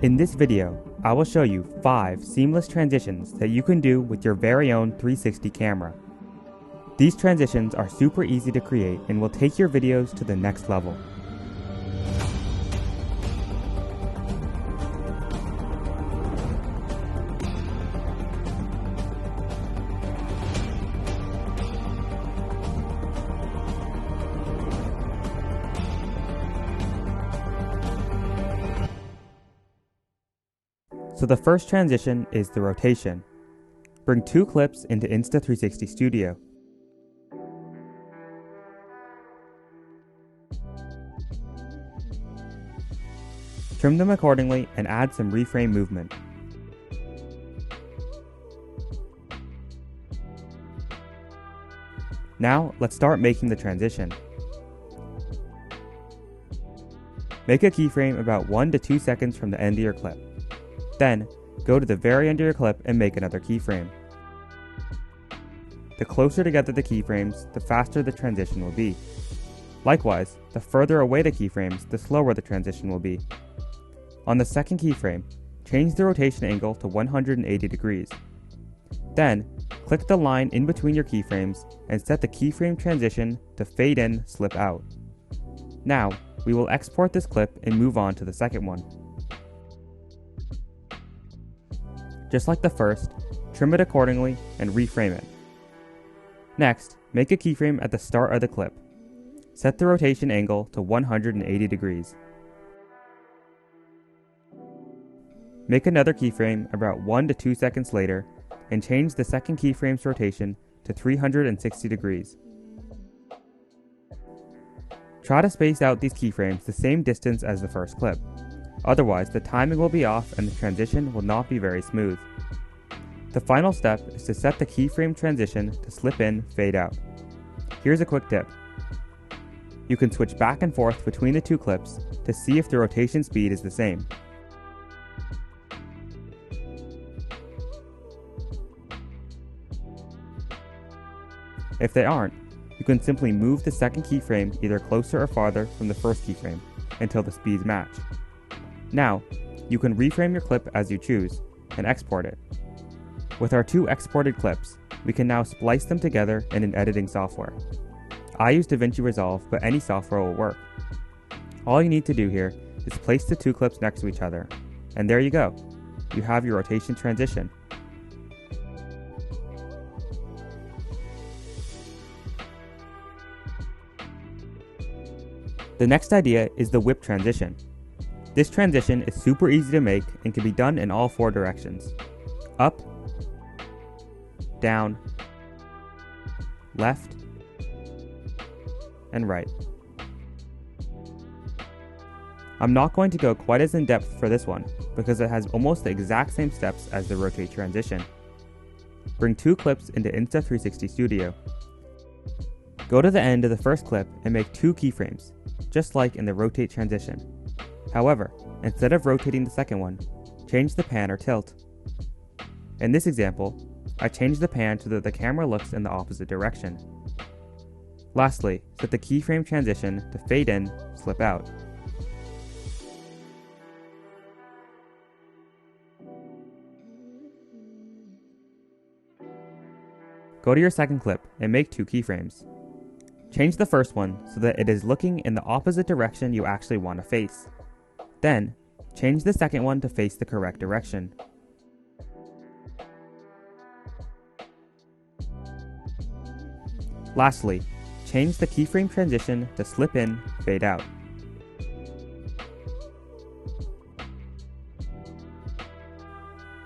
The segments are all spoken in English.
In this video, I will show you 5 seamless transitions that you can do with your very own 360 camera. These transitions are super easy to create and will take your videos to the next level. So the first transition is the rotation. Bring 2 clips into Insta360 Studio. Trim them accordingly and add some reframe movement. Now let's start making the transition. Make a keyframe about 1 to 2 seconds from the end of your clip. Then, go to the very end of your clip and make another keyframe. The closer together the keyframes, the faster the transition will be. Likewise, the further away the keyframes, the slower the transition will be. On the second keyframe, change the rotation angle to 180 degrees. Then, click the line in between your keyframes and set the keyframe transition to fade in, slip out. Now, we will export this clip and move on to the second one. Just like the first, trim it accordingly and reframe it. Next, make a keyframe at the start of the clip. Set the rotation angle to 180 degrees. Make another keyframe about 1 to 2 seconds later and change the second keyframe's rotation to 360 degrees. Try to space out these keyframes the same distance as the first clip. Otherwise, the timing will be off and the transition will not be very smooth. The final step is to set the keyframe transition to slip in, fade out. Here's a quick tip. You can switch back and forth between the 2 clips to see if the rotation speed is the same. If they aren't, you can simply move the second keyframe either closer or farther from the first keyframe until the speeds match. Now, you can reframe your clip as you choose and export it. With our 2 exported clips, we can now splice them together in an editing software. I use DaVinci Resolve, but any software will work. All you need to do here is place the 2 clips next to each other, and there you go. You have your rotation transition. The next idea is the whip transition. This transition is super easy to make and can be done in all 4 directions. Up, down, left, and right. I'm not going to go quite as in depth for this one because it has almost the exact same steps as the rotate transition. Bring 2 clips into Insta360 Studio. Go to the end of the first clip and make 2 keyframes, just like in the rotate transition. However, instead of rotating the second one, change the pan or tilt. In this example, I changed the pan so that the camera looks in the opposite direction. Lastly, set the keyframe transition to fade in, slip out. Go to your second clip and make 2 keyframes. Change the first one so that it is looking in the opposite direction you actually want to face. Then, change the second one to face the correct direction. Lastly, change the keyframe transition to slip in, fade out.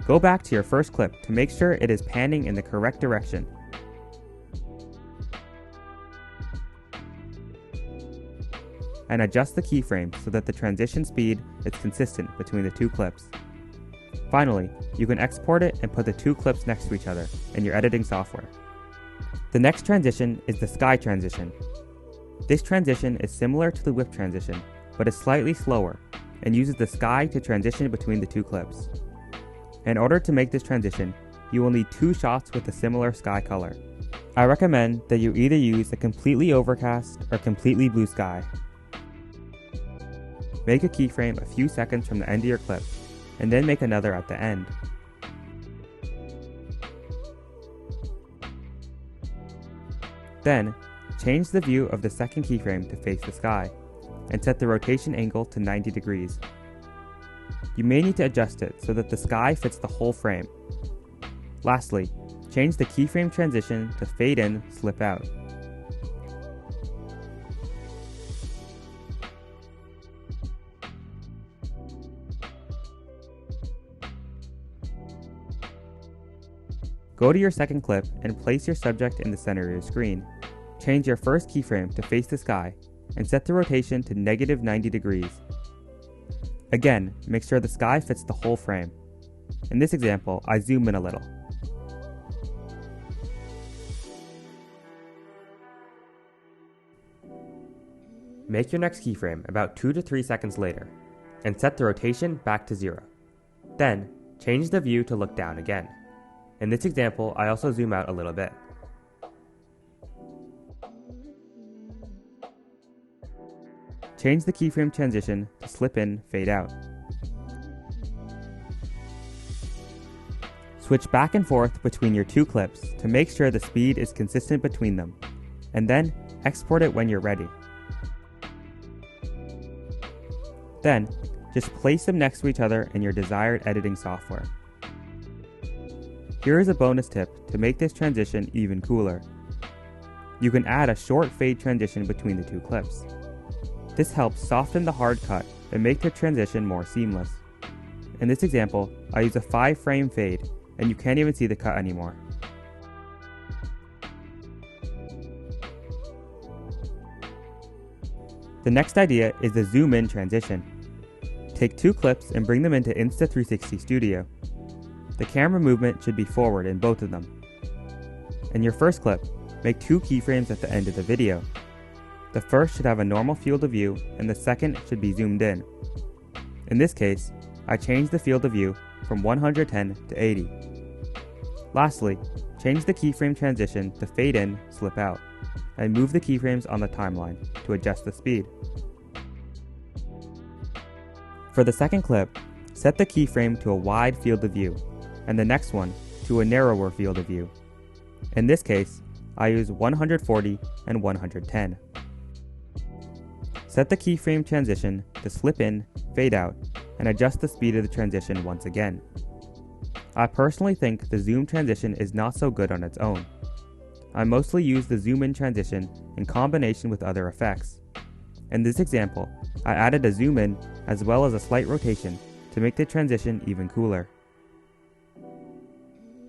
Go back to your first clip to make sure it is panning in the correct direction. And adjust the keyframe so that the transition speed is consistent between the 2 clips. Finally, you can export it and put the 2 clips next to each other in your editing software. The next transition is the sky transition. This transition is similar to the whip transition, but is slightly slower and uses the sky to transition between the 2 clips. In order to make this transition, you will need 2 shots with a similar sky color. I recommend that you either use a completely overcast or completely blue sky. Make a keyframe a few seconds from the end of your clip, and then make another at the end. Then, change the view of the second keyframe to face the sky, and set the rotation angle to 90 degrees. You may need to adjust it so that the sky fits the whole frame. Lastly, change the keyframe transition to fade in, slip out. Go to your second clip and place your subject in the center of your screen. Change your first keyframe to face the sky and set the rotation to -90 degrees. Again, make sure the sky fits the whole frame. In this example, I zoom in a little. Make your next keyframe about 2 to 3 seconds later, and set the rotation back to 0. Then, change the view to look down again. In this example, I also zoom out a little bit. Change the keyframe transition to slip in, fade out. Switch back and forth between your two clips to make sure the speed is consistent between them, and then export it when you're ready. Then, just place them next to each other in your desired editing software. Here is a bonus tip to make this transition even cooler. You can add a short fade transition between the two clips. This helps soften the hard cut and make the transition more seamless. In this example, I use a 5-frame fade, and you can't even see the cut anymore. The next idea is the zoom in transition. Take two clips and bring them into Insta360 Studio. The camera movement should be forward in both of them. In your first clip, make 2 keyframes at the end of the video. The first should have a normal field of view and the second should be zoomed in. In this case, I changed the field of view from 110 to 80. Lastly, change the keyframe transition to fade in, slip out, and move the keyframes on the timeline to adjust the speed. For the second clip, set the keyframe to a wide field of view, and the next one to a narrower field of view. In this case, I use 140 and 110. Set the keyframe transition to slip in, fade out, and adjust the speed of the transition once again. I personally think the zoom transition is not so good on its own. I mostly use the zoom in transition in combination with other effects. In this example, I added a zoom in as well as a slight rotation to make the transition even cooler.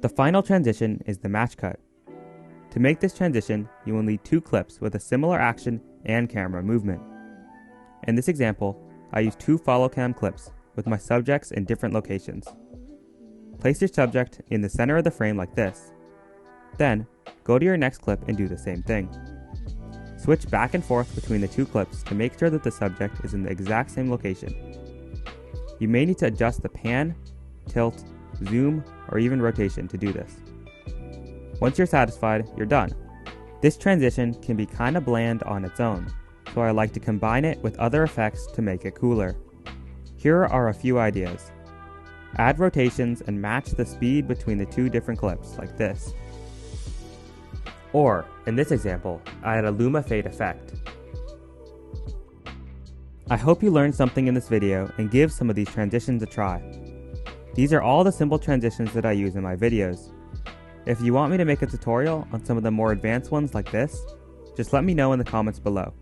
The final transition is the match cut. To make this transition, you will need 2 clips with a similar action and camera movement. In this example, I use 2 follow cam clips with my subjects in different locations. Place your subject in the center of the frame like this. Then, go to your next clip and do the same thing. Switch back and forth between the 2 clips to make sure that the subject is in the exact same location. You may need to adjust the pan, tilt, zoom, or even rotation to do this. Once you're satisfied, you're done. This transition can be kinda bland on its own, so I like to combine it with other effects to make it cooler. Here are a few ideas. Add rotations and match the speed between the 2 different clips, like this. Or, in this example, I add a Luma fade effect. I hope you learned something in this video and give some of these transitions a try. These are all the simple transitions that I use in my videos. If you want me to make a tutorial on some of the more advanced ones like this, just let me know in the comments below.